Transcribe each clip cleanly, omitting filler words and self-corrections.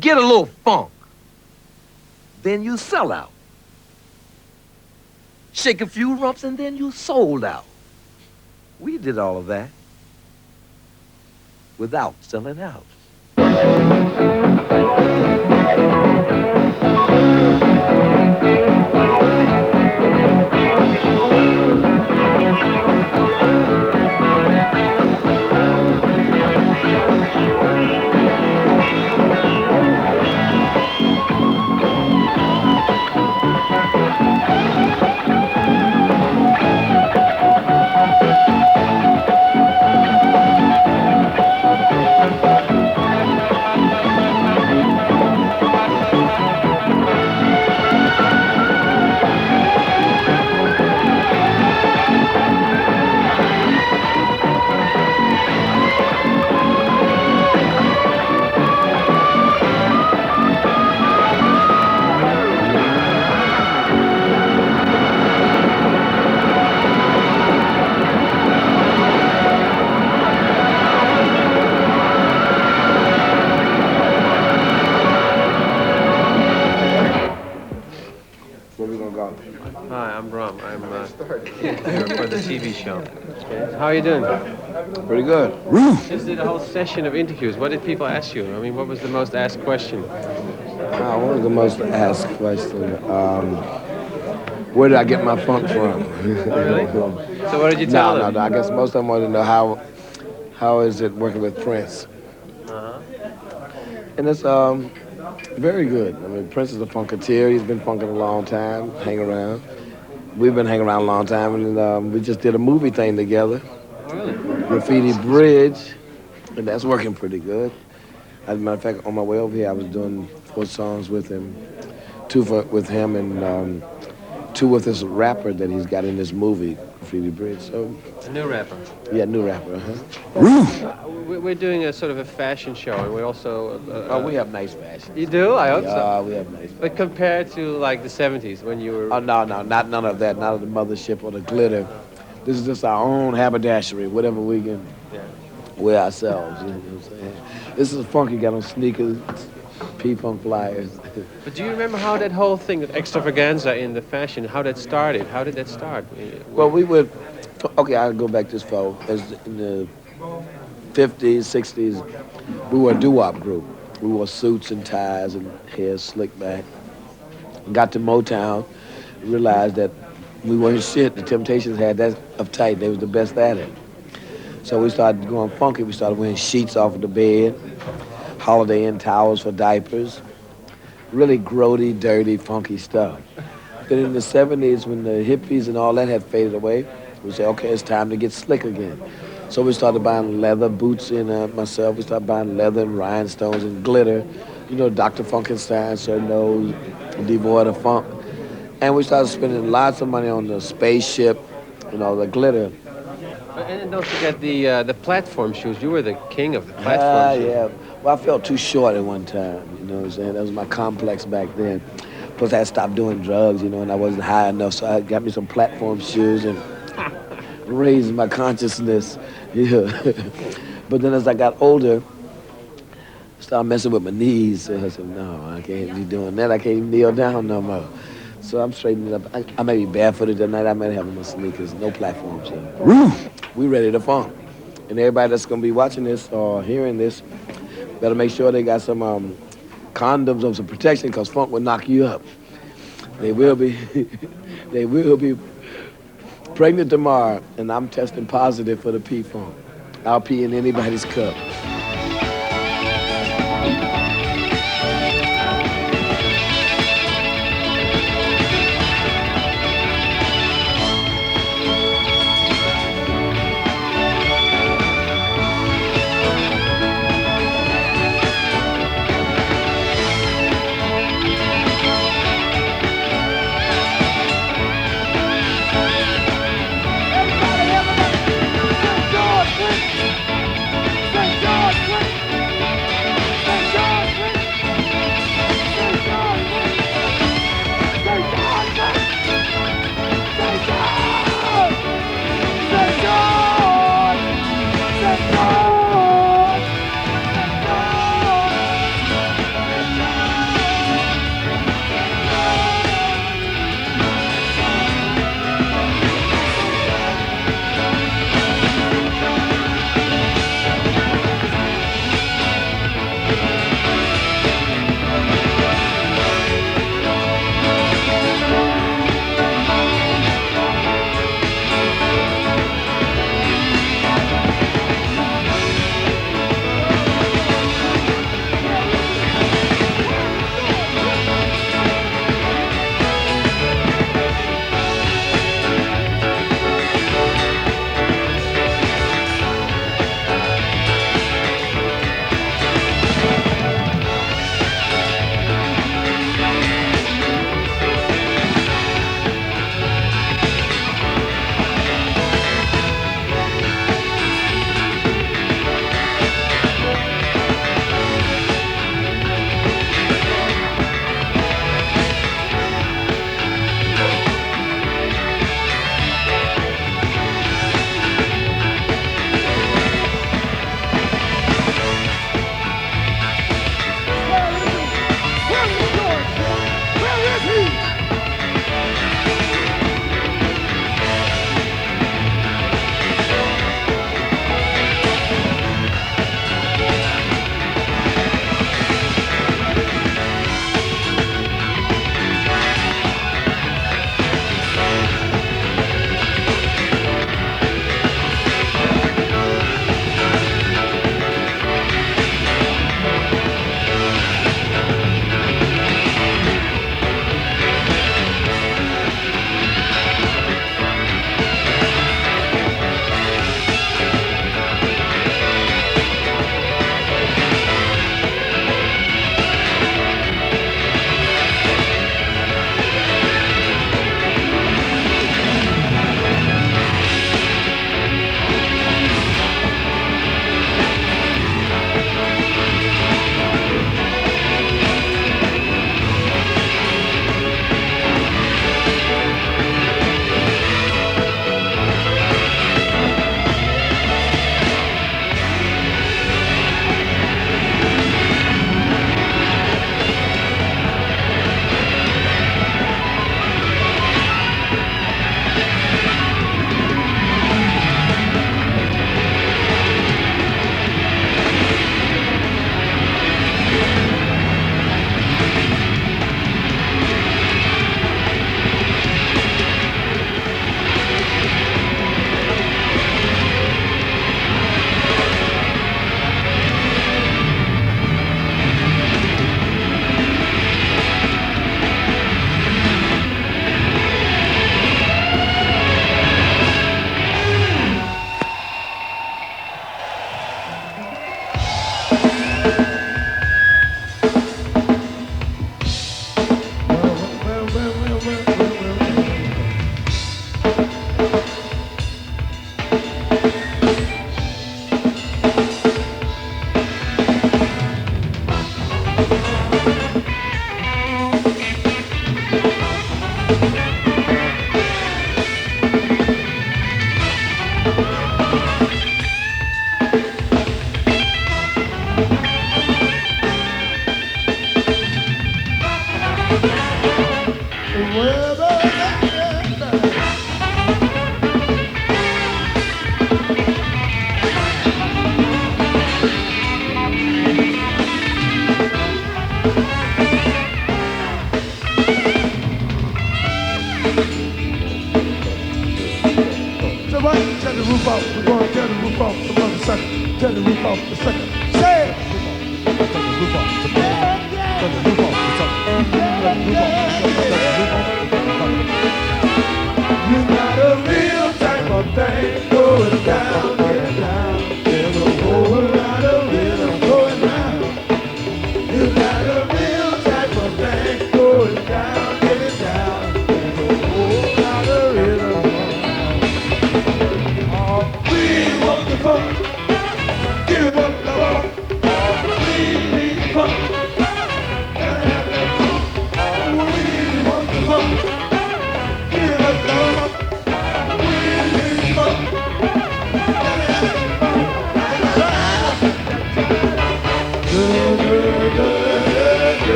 Get a little funk. Then you sell out. Shake a few rumps and then you sold out. We did all of that without selling out. Hi, I'm Bram. I'm here for the TV show. How are you doing? Pretty good. Just did a whole session of interviews. What did people ask you? I mean, what was the most asked question? What was the most asked question? Where did I get my funk from? Really? So what did you tell them? No. I guess most of them wanted to know how is it working with Prince. And it's very good. I mean, Prince is a funketeer. He's been funking a long time, hang around. We've been hanging around a long time, and we just did a movie thing together. Oh, really? Graffiti Bridge, and that's working pretty good. As a matter of fact, on my way over here, I was doing 4 songs with him, 2 with him, and 2 with this rapper that he's got in this movie, Graffiti Bridge. So A new rapper. yeah, new rapper. We're doing a sort of a fashion show, and we also. We have nice fashion. You do? I hope so. We have nice fashion. But compared to like the '70s when you were. Oh no, not none of that. Not of the mothership or the glitter. This is just our own haberdashery, whatever we can wear ourselves. You know what I'm saying? This is funky. Got on sneakers, PFunk flyers. But do you remember how that whole thing of extravaganza in the fashion, how that started? How did that start? Well, we would. Okay, I'll go back this far. As in the 50s, 60s, we were a doo-wop group. We wore suits and ties and hair slicked back. Got to Motown, realized that we weren't shit. The Temptations had that uptight. They was the best at it. So we started going funky. We started wearing sheets off of the bed, Holiday Inn towels for diapers. Really grody, dirty, funky stuff. Then in the 70s, when the hippies and all that had faded away, we said, okay, it's time to get slick again. So we started buying leather boots and myself. We started buying leather and rhinestones and glitter. You know, Dr. Funkenstein, Sir Nose, Devoid of Funk. And we started spending lots of money on the spaceship, you know, the glitter. And don't forget the platform shoes. You were the king of the platform shoes. Yeah. Well, I felt too short at one time, you know what I'm saying? That was my complex back then. Plus, I had stopped doing drugs, you know, and I wasn't high enough, so I got me some platform shoes and raised my consciousness. Yeah. But then as I got older, I started messing with my knees. So I said, no, I can't be doing that. I can't even kneel down no more. So I'm straightening it up. I may be barefooted tonight. I may have my sneakers, no platform shoes. We ready to funk. And everybody that's going to be watching this or hearing this better make sure they got some condoms or some protection, because funk will knock you up. They will be pregnant tomorrow, and I'm testing positive for the P-funk. I'll pee in anybody's cup. St. George!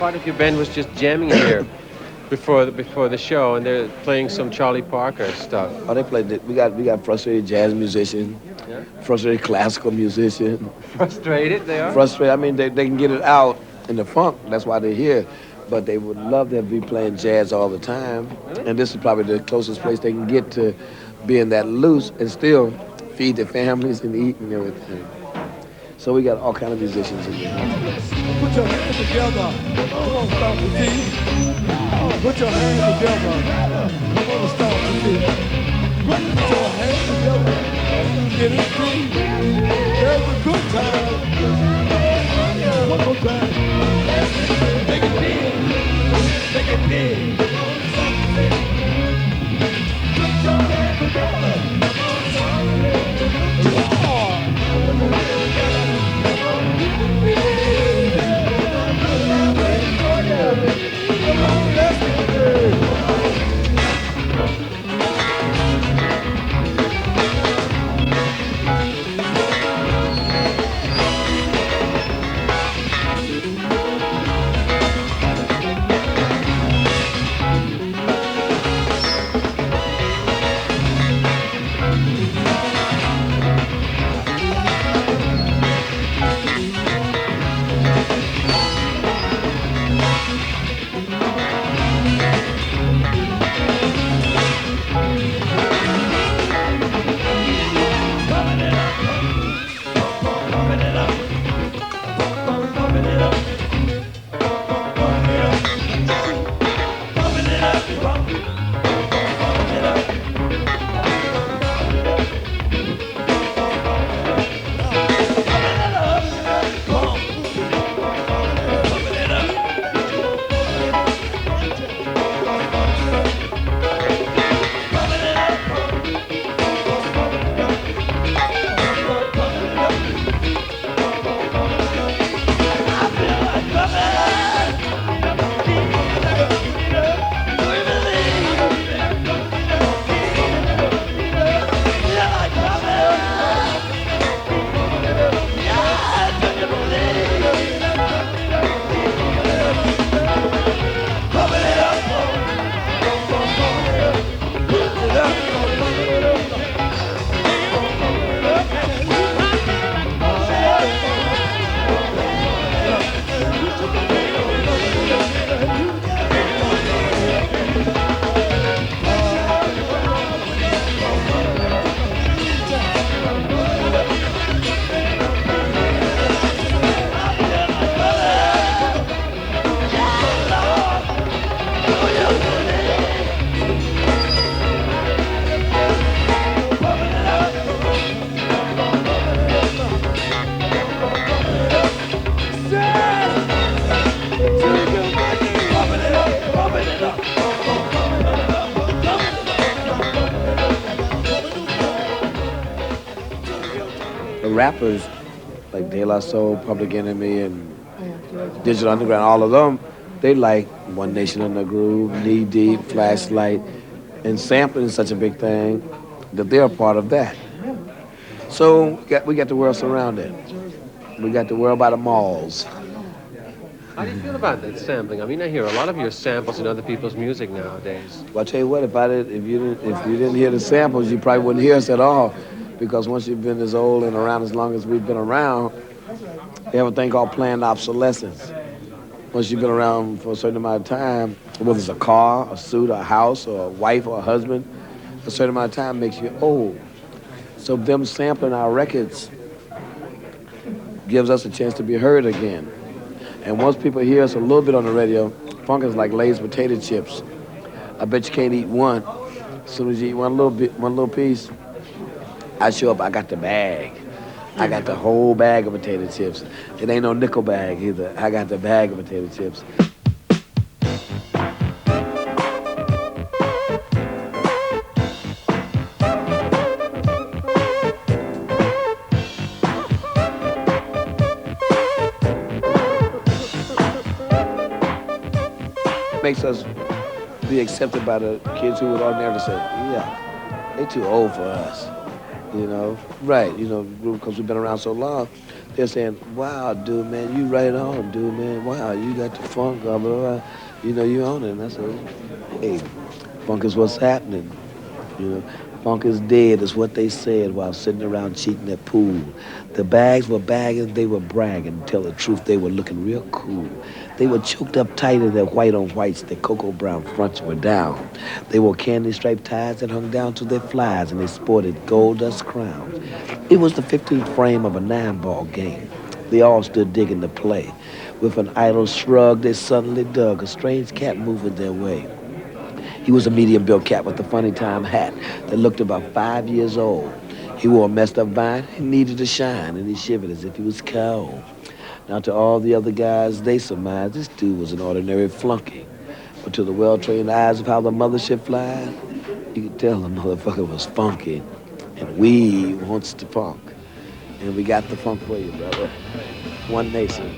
Part of your band was just jamming in here before the show, and they're playing some Charlie Parker stuff. Oh, they played. We got frustrated jazz musician, frustrated classical musician. Frustrated they are? Frustrated. I mean, they can get it out in the funk. That's why they're here. But they would love to be playing jazz all the time. Really? And this is probably the closest place they can get to being that loose and still feed their families and eat and everything. So we got all kind of musicians in here. Put your hands together. Come on, start to see. Put your hands together. Come on, start to see. Put your hands together. Get it free. There's a good time. One more time. Make it big. Make it big. Put your hands together. The rappers like De La Soul, Public Enemy, and Digital Underground, all of them, they like One Nation in the Groove, Knee Deep, Flashlight, and sampling is such a big thing that they're a part of that. So we got the world surrounded. We got the world by the malls. How do you feel about that sampling? I mean, I hear a lot of your samples in other people's music nowadays. Well, I tell you what, if you didn't hear the samples, you probably wouldn't hear us at all, because once you've been as old and around as long as we've been around, they have a thing called planned obsolescence. Once you've been around for a certain amount of time, whether it's a car, a suit, a house, or a wife or a husband, a certain amount of time makes you old. So them sampling our records gives us a chance to be heard again. And once people hear us a little bit on the radio, funk is like Lay's potato chips. I bet you can't eat one. As soon as you eat one little piece, I show up, I got the bag. I got the whole bag of potato chips. It ain't no nickel bag either. I got the bag of potato chips. Makes us be accepted by the kids who would ordinarily say, yeah, they too old for us, you know? Right, you know, because we've been around so long, they're saying, wow, dude, man, you right on, dude, man, wow, you got the funk, blah, blah, blah. You know, you own it. And I said, hey, funk is what's happening, you know? Funk is dead is what they said while sitting around cheating at pool. The bags were bagging, they were bragging. Tell the truth, they were looking real cool. They were choked up tight in their white on whites, their cocoa brown fronts were down. They wore candy striped ties that hung down to their flies, and they sported gold dust crowns. It was the 15th frame of a 9-ball game. They all stood digging the play. With an idle shrug, they suddenly dug a strange cat moving their way. He was a medium-built cat with a funny time hat that looked about 5 years old. He wore a messed up vine, he needed to shine, and he shivered as if he was cold. Now to all the other guys, they surmised this dude was an ordinary flunky. But to the well-trained eyes of how the mothership flies, you could tell the motherfucker was funky. And we wants the funk. And we got the funk for you, brother. One Nation.